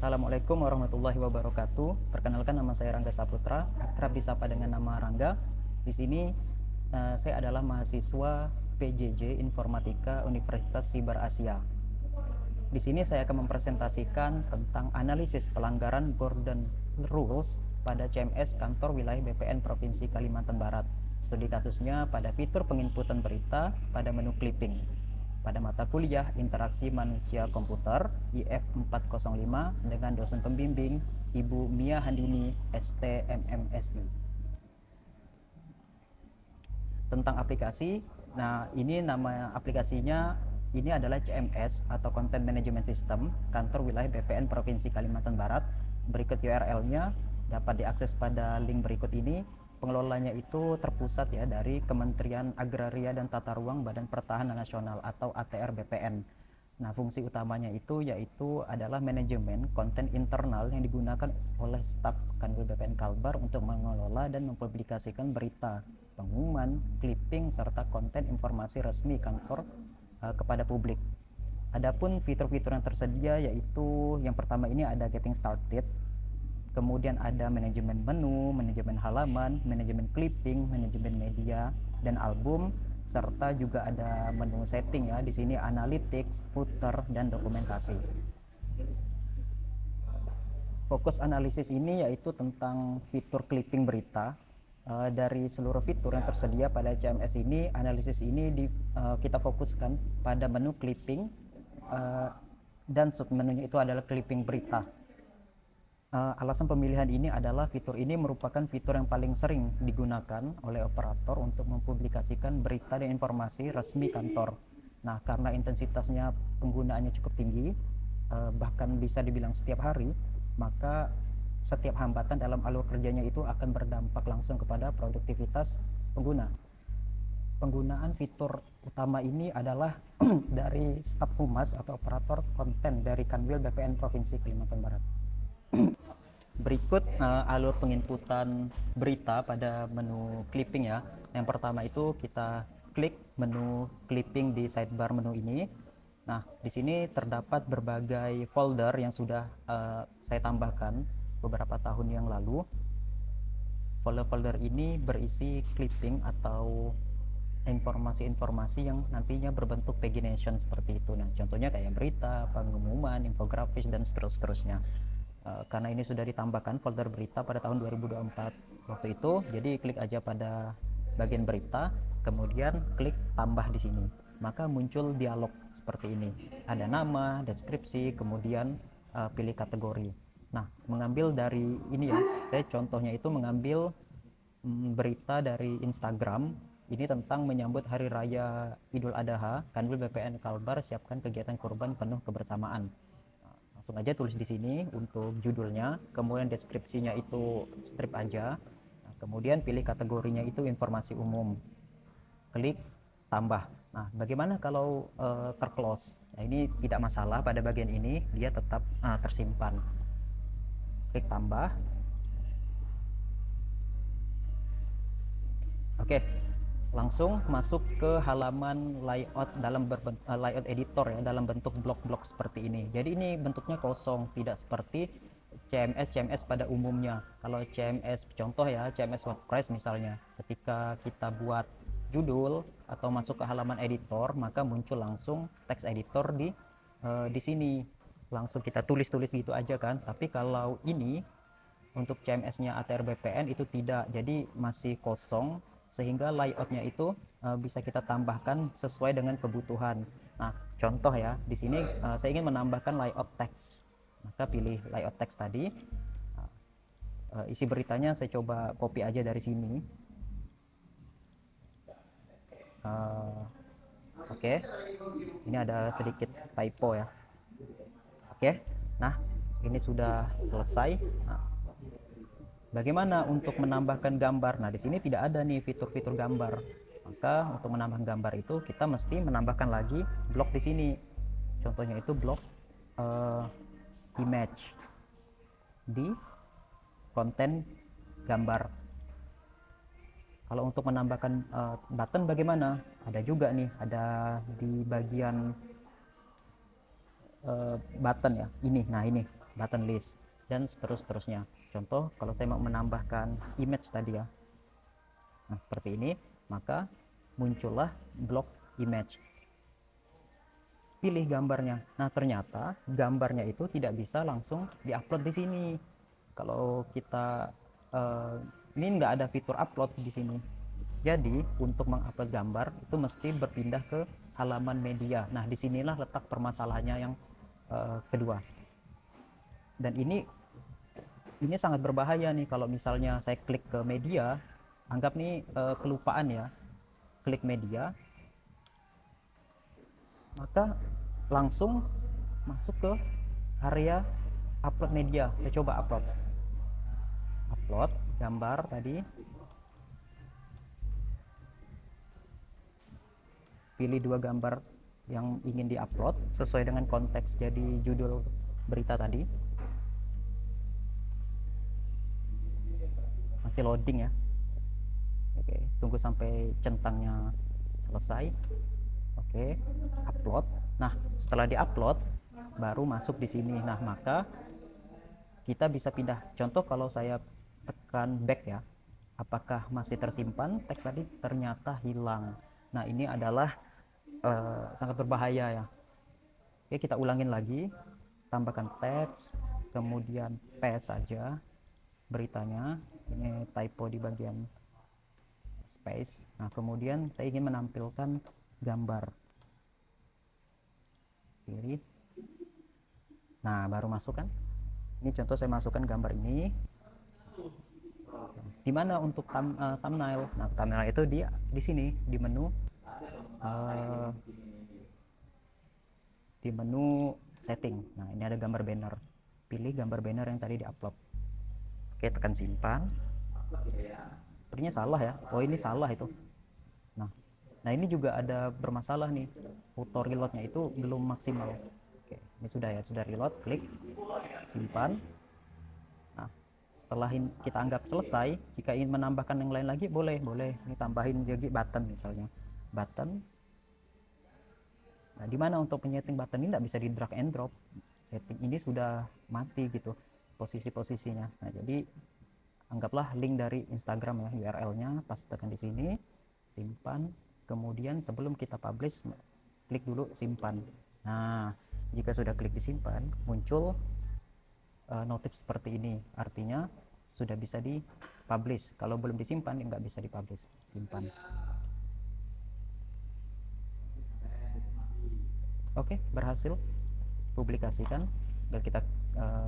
Assalamualaikum warahmatullahi wabarakatuh. Perkenalkan, nama saya Rangga Saputra, akrab disapa dengan nama Rangga. Di sini saya adalah mahasiswa PJJ Informatika Universitas Siber Asia. Di sini saya akan mempresentasikan tentang analisis pelanggaran Golden Rules pada CMS Kantor Wilayah BPN Provinsi Kalimantan Barat. Studi kasusnya pada fitur penginputan berita pada menu clipping pada mata kuliah Interaksi Manusia Komputer IF 405 dengan dosen pembimbing Ibu Mia Handini ST MMSI. Tentang aplikasi, nah ini nama aplikasinya ini adalah CMS atau Content Management System Kantor Wilayah BPN Provinsi Kalimantan Barat. Berikut URL-nya dapat diakses pada link berikut ini. Pengelolanya itu terpusat ya dari Kementerian Agraria dan Tata Ruang Badan Pertahanan Nasional atau ATR BPN. Nah, fungsi utamanya itu yaitu adalah manajemen konten internal yang digunakan oleh staf Kanwil BPN Kalbar untuk mengelola dan mempublikasikan berita, pengumuman, clipping serta konten informasi resmi kantor kepada publik. Adapun fitur-fitur yang tersedia yaitu yang pertama ini ada Getting Started. Kemudian ada manajemen menu, manajemen halaman, manajemen clipping, manajemen media dan album, serta juga ada menu setting ya. Di sini analytics, footer dan dokumentasi. Fokus analisis ini yaitu tentang fitur clipping berita. Dari seluruh fitur yang tersedia pada CMS ini, analisis ini kita fokuskan pada menu clipping dan submenunya itu adalah clipping berita. Alasan pemilihan ini adalah fitur ini merupakan fitur yang paling sering digunakan oleh operator untuk mempublikasikan berita dan informasi resmi kantor. Nah, karena intensitasnya penggunaannya cukup tinggi, bahkan bisa dibilang setiap hari, maka setiap hambatan dalam alur kerjanya itu akan berdampak langsung kepada produktivitas pengguna. Penggunaan fitur utama ini adalah dari staf humas atau operator konten dari Kanwil BPN Provinsi Kalimantan Barat. Berikut alur penginputan berita pada menu clipping ya. Yang pertama itu kita klik menu clipping di sidebar menu ini. Nah, di sini terdapat berbagai folder yang sudah saya tambahkan beberapa tahun yang lalu. Folder-folder ini berisi clipping atau informasi-informasi yang nantinya berbentuk pagination seperti itu. Nah, contohnya kayak berita, pengumuman, infografis dan seterusnya. Karena ini sudah ditambahkan folder berita pada tahun 2024 waktu itu, jadi klik aja pada bagian berita, kemudian klik tambah di sini, maka muncul dialog seperti ini. Ada nama, deskripsi, kemudian pilih kategori. Nah, mengambil dari ini ya, saya contohnya itu mengambil berita dari Instagram. Ini tentang menyambut Hari Raya Idul Adha, Kanwil BPN Kalbar siapkan kegiatan kurban penuh kebersamaan. Langsung aja tulis di sini untuk judulnya, kemudian deskripsinya itu strip aja. Nah, kemudian pilih kategorinya itu informasi umum. Klik tambah. Nah, bagaimana kalau terclose? Nah, ini tidak masalah, pada bagian ini dia tetap tersimpan. Klik tambah. Oke. Langsung masuk ke halaman layout dalam layout editor ya, dalam bentuk blok-blok seperti ini. Jadi ini bentuknya kosong, tidak seperti CMS pada umumnya. Kalau CMS contoh ya, CMS WordPress misalnya, ketika kita buat judul atau masuk ke halaman editor, maka muncul langsung teks editor di sini. Langsung kita tulis-tulis gitu aja kan. Tapi kalau ini untuk CMS-nya ATR BPN itu tidak, jadi masih kosong, sehingga layoutnya itu bisa kita tambahkan sesuai dengan kebutuhan. Nah, contoh ya, di sini saya ingin menambahkan layout teks, maka pilih layout teks tadi. Isi beritanya saya coba copy aja dari sini. Oke. Ini ada sedikit typo ya. Oke. Nah, ini sudah selesai. Nah, bagaimana untuk menambahkan gambar? Nah, di sini tidak ada nih fitur-fitur gambar. Maka untuk menambahkan gambar itu kita mesti menambahkan lagi blok di sini. Contohnya itu blok image di konten gambar. Kalau untuk menambahkan button bagaimana? Ada juga nih, ada di bagian button ya. Ini, nah ini. button list, dan seterusnya. Contoh kalau saya mau menambahkan image tadi ya, nah seperti ini, maka muncullah blok image. Pilih gambarnya. Nah ternyata gambarnya itu tidak bisa langsung diupload di sini. Kalau kita ini nggak ada fitur upload di sini. Jadi untuk mengupload gambar itu mesti berpindah ke halaman media. Nah disinilah letak permasalahannya yang kedua. Dan ini sangat berbahaya nih kalau misalnya saya klik ke media, anggap nih kelupaan ya, klik media, maka langsung masuk ke area upload media. Saya coba upload gambar tadi, pilih 2 gambar yang ingin diupload sesuai dengan konteks jadi judul berita tadi. Masih loading ya. Oke, tunggu sampai centangnya selesai. Oke, upload. Nah setelah diupload baru masuk di sini. Nah maka kita bisa pindah. Contoh kalau saya tekan back ya, apakah masih tersimpan teks tadi? Ternyata hilang. Nah ini adalah sangat berbahaya ya. Oke, kita ulangin lagi, tambahkan teks, kemudian paste saja beritanya. Ini typo di bagian space. Nah kemudian saya ingin menampilkan gambar, pilih. Nah baru masukkan. Ini contoh saya masukkan gambar ini. Dimana untuk thumbnail? Nah thumbnail itu di sini di menu setting. Nah ini ada gambar banner, pilih gambar banner yang tadi diupload. Oke, tekan simpan. Sepertinya salah ya. Oh ini salah itu. Nah ini juga ada bermasalah nih, auto reloadnya itu belum maksimal. Oke, ini sudah ya, sudah reload, klik simpan. Nah setelah kita anggap selesai, jika ingin menambahkan yang lain lagi boleh. Ini tambahin jadi button misalnya, button. Nah dimana untuk penyeting button ini tidak bisa di drag and drop, setting ini sudah mati gitu posisinya. Nah jadi anggaplah link dari Instagram ya, URL-nya pastekan di sini, simpan. Kemudian sebelum kita publish, klik dulu simpan. Nah jika sudah klik disimpan, muncul notif seperti ini, artinya sudah bisa dipublish. Kalau belum disimpan nggak bisa dipublish. Simpan. Oke, berhasil publikasikan. Dan kita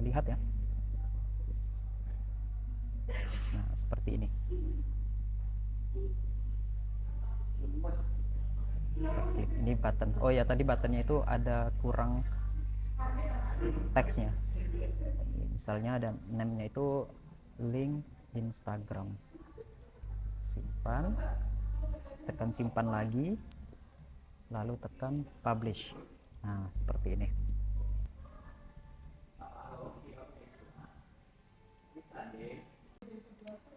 lihat ya. Nah seperti ini. Klik ini button. Oh ya, tadi buttonnya itu ada kurang teksnya. Misalnya ada name-nya itu link Instagram. Simpan, tekan simpan lagi, lalu tekan publish. Nah seperti ini.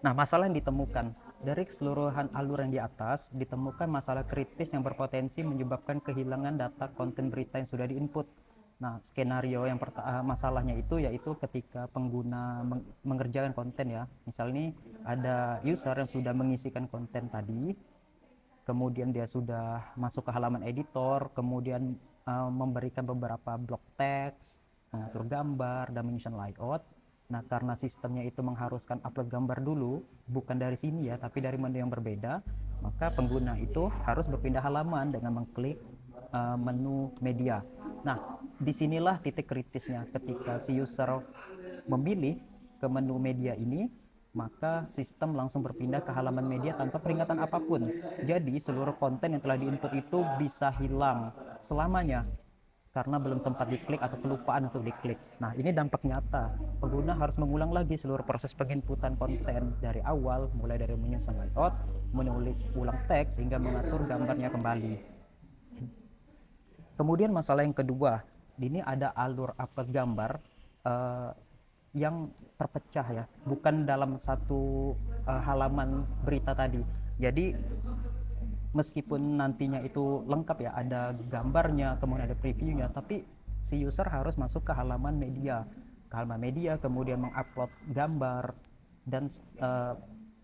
Nah masalah yang ditemukan dari keseluruhan alur yang di atas, ditemukan masalah kritis yang berpotensi menyebabkan kehilangan data konten berita yang sudah diinput. Nah skenario yang masalahnya itu yaitu ketika pengguna mengerjakan konten ya, misalnya ada user yang sudah mengisikan konten tadi, kemudian dia sudah masuk ke halaman editor, kemudian memberikan beberapa blok teks, mengatur gambar, dan menyusun layout. Nah karena sistemnya itu mengharuskan upload gambar dulu, bukan dari sini ya, tapi dari menu yang berbeda, maka pengguna itu harus berpindah halaman dengan mengklik menu media. Nah disinilah titik kritisnya, ketika si user memilih ke menu media ini, maka sistem langsung berpindah ke halaman media tanpa peringatan apapun. Jadi seluruh konten yang telah diinput itu bisa hilang selamanya karena belum sempat diklik atau kelupaan untuk diklik. Nah ini dampak nyata, pengguna harus mengulang lagi seluruh proses penginputan konten dari awal, mulai dari menyusun layout, menulis ulang teks, hingga mengatur gambarnya kembali. Kemudian masalah yang kedua, ini ada alur upload gambar yang terpecah ya, bukan dalam satu halaman berita tadi. Jadi meskipun nantinya itu lengkap ya, ada gambarnya, kemudian ada previewnya, tapi si user harus masuk ke halaman media. ke halaman media, kemudian mengupload gambar dan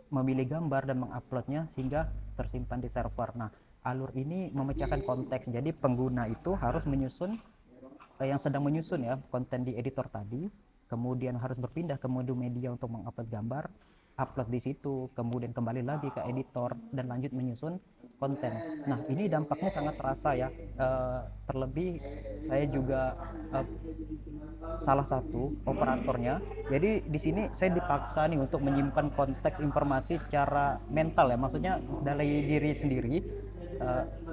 memilih gambar dan menguploadnya hingga tersimpan di server. Nah, alur ini memecahkan konteks. Jadi pengguna itu harus menyusun yang sedang menyusun ya konten di editor tadi, kemudian harus berpindah ke mode media untuk mengupload gambar, upload di situ, kemudian kembali lagi ke editor dan lanjut menyusun konten. Nah, ini dampaknya sangat terasa ya. Terlebih saya juga salah satu operatornya. Jadi di sini saya dipaksa nih untuk menyimpan konteks informasi secara mental ya. Maksudnya dari diri sendiri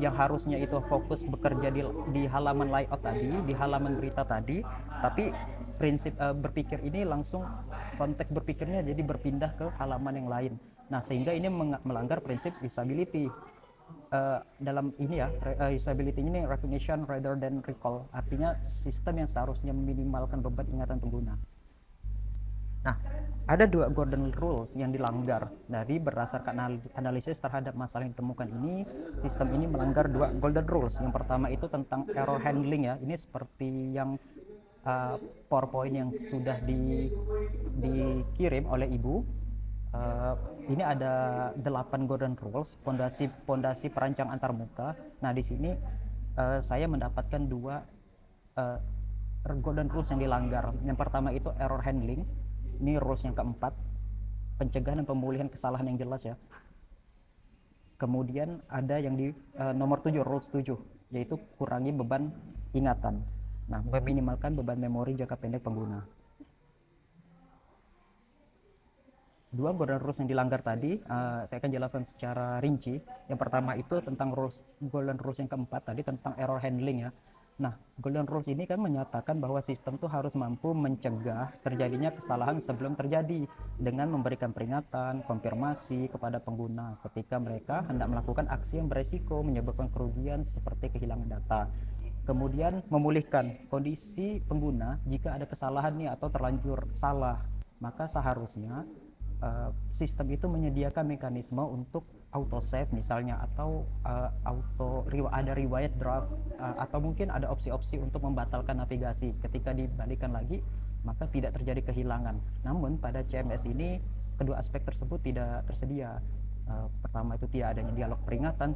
yang harusnya itu fokus bekerja di halaman layout tadi, di halaman berita tadi, tapi prinsip berpikir ini langsung konteks berpikirnya jadi berpindah ke halaman yang lain. Nah, sehingga ini melanggar prinsip usability. Dalam ini ya, usability ini recognition rather than recall, artinya sistem yang seharusnya meminimalkan beban ingatan pengguna. Nah, ada 2 golden rules yang dilanggar. Dari berdasarkan analisis terhadap masalah yang ditemukan ini, sistem ini melanggar 2 golden rules. Yang pertama itu tentang error handling ya. Ini seperti yang PowerPoint yang sudah dikirim oleh Ibu. Ini ada 8 golden rules, pondasi perancang antarmuka. Nah, di sini saya mendapatkan 2 golden rules yang dilanggar. Yang pertama itu error handling. Ini rules yang keempat, pencegahan dan pemulihan kesalahan yang jelas ya. Kemudian ada yang di nomor 7, rules 7, yaitu kurangi beban ingatan. Nah, meminimalkan beban memori jangka pendek pengguna. 2 golden rules yang dilanggar tadi, saya akan jelaskan secara rinci. Yang pertama itu tentang golden rules yang keempat tadi tentang error handling ya. Nah, golden rules ini kan menyatakan bahwa sistem itu harus mampu mencegah terjadinya kesalahan sebelum terjadi dengan memberikan peringatan, konfirmasi kepada pengguna ketika mereka hendak melakukan aksi yang beresiko menyebabkan kerugian seperti kehilangan data. Kemudian memulihkan kondisi pengguna jika ada kesalahan nih atau terlanjur salah, maka seharusnya sistem itu menyediakan mekanisme untuk auto save misalnya, atau ada riwayat draft, atau mungkin ada opsi-opsi untuk membatalkan navigasi ketika dibalikan lagi, maka tidak terjadi kehilangan. Namun pada CMS ini kedua aspek tersebut tidak tersedia. Pertama itu tidak adanya dialog peringatan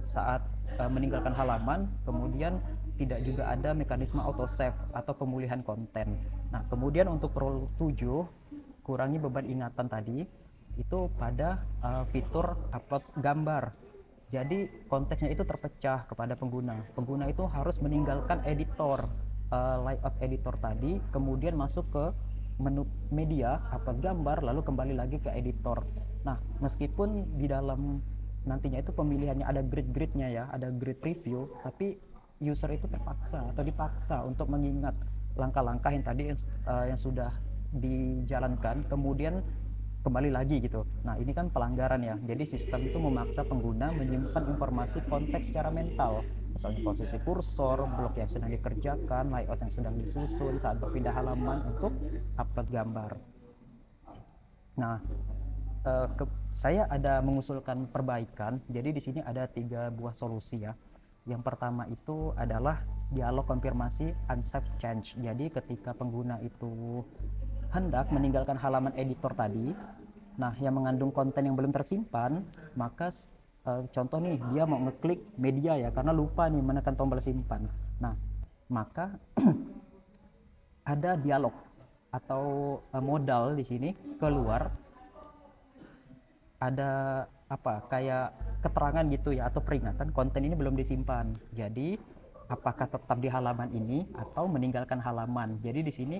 saat meninggalkan halaman, kemudian tidak juga ada mekanisme auto save atau pemulihan konten. Nah, kemudian untuk rule 7, kurangi beban ingatan tadi, itu pada fitur upload gambar. Jadi konteksnya itu terpecah kepada pengguna. Pengguna itu harus meninggalkan editor, layout editor tadi, kemudian masuk ke menu media, upload gambar, lalu kembali lagi ke editor. Nah, meskipun di dalam nantinya itu pemilihannya ada grid-gridnya ya, ada grid preview, tapi user itu terpaksa atau dipaksa untuk mengingat langkah-langkah yang tadi yang sudah dijalankan, kemudian kembali lagi gitu. Nah, ini kan pelanggaran ya. Jadi sistem itu memaksa pengguna menyimpan informasi konteks secara mental, misalnya posisi kursor, blok yang sedang dikerjakan, layout yang sedang disusun saat berpindah halaman untuk upload gambar. Nah, saya ada mengusulkan perbaikan. Jadi di sini ada 3 buah solusi ya. Yang pertama itu adalah dialog konfirmasi unsaved change. Jadi ketika pengguna itu hendak meninggalkan halaman editor tadi, nah yang mengandung konten yang belum tersimpan, maka contoh nih dia mau ngeklik media ya karena lupa nih menekan tombol simpan. Nah, maka ada dialog atau modal di sini keluar, ada apa kayak keterangan gitu ya atau peringatan konten ini belum disimpan. Jadi apakah tetap di halaman ini atau meninggalkan halaman. Jadi di sini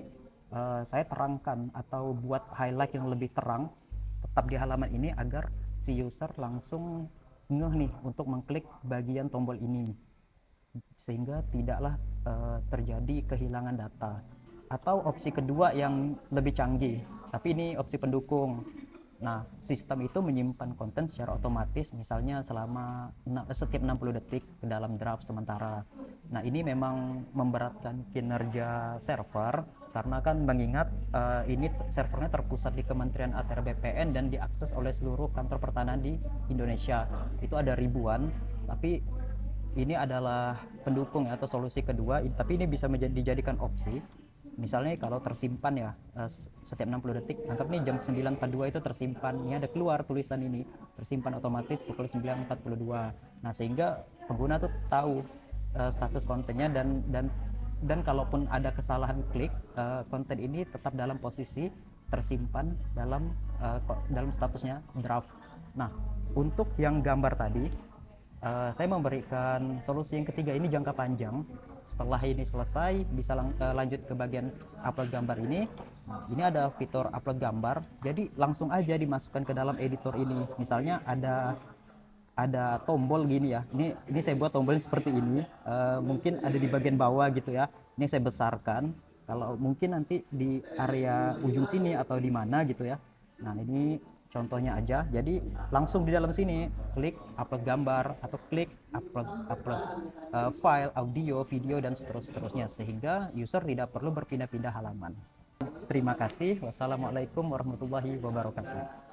saya terangkan atau buat highlight yang lebih terang tetap di halaman ini agar si user langsung ngeh nih untuk mengklik bagian tombol ini, sehingga tidaklah terjadi kehilangan data. Atau opsi kedua yang lebih canggih, tapi ini opsi pendukung. Nah, sistem itu menyimpan konten secara otomatis, misalnya setiap 60 detik ke dalam draft sementara. Nah, ini memang memberatkan kinerja server, karena kan mengingat ini servernya terpusat di Kementerian ATR BPN dan diakses oleh seluruh kantor pertanahan di Indonesia. Itu ada ribuan, tapi ini adalah pendukung atau solusi kedua, tapi ini bisa dijadikan opsi. Misalnya kalau tersimpan ya, setiap 60 detik, anggap nih jam 9.42 itu tersimpan, ini ada keluar tulisan ini, tersimpan otomatis pukul 9.42. Nah, sehingga pengguna tuh tahu status kontennya, dan kalaupun ada kesalahan klik, konten ini tetap dalam posisi tersimpan dalam statusnya draft. Nah, untuk yang gambar tadi, saya memberikan solusi yang ketiga, ini jangka panjang. Setelah ini selesai, bisa lanjut ke bagian upload gambar ini. Ini ada fitur upload gambar, jadi langsung aja dimasukkan ke dalam editor ini. Misalnya ada tombol gini ya, ini saya buat tombolnya seperti ini, mungkin ada di bagian bawah gitu ya. Ini saya besarkan, kalau mungkin nanti di area ujung sini atau di mana gitu ya. Nah, ini contohnya aja, jadi langsung di dalam sini klik upload gambar atau klik upload file audio, video, dan seterusnya, sehingga user tidak perlu berpindah-pindah halaman. Terima kasih. Wassalamualaikum warahmatullahi wabarakatuh.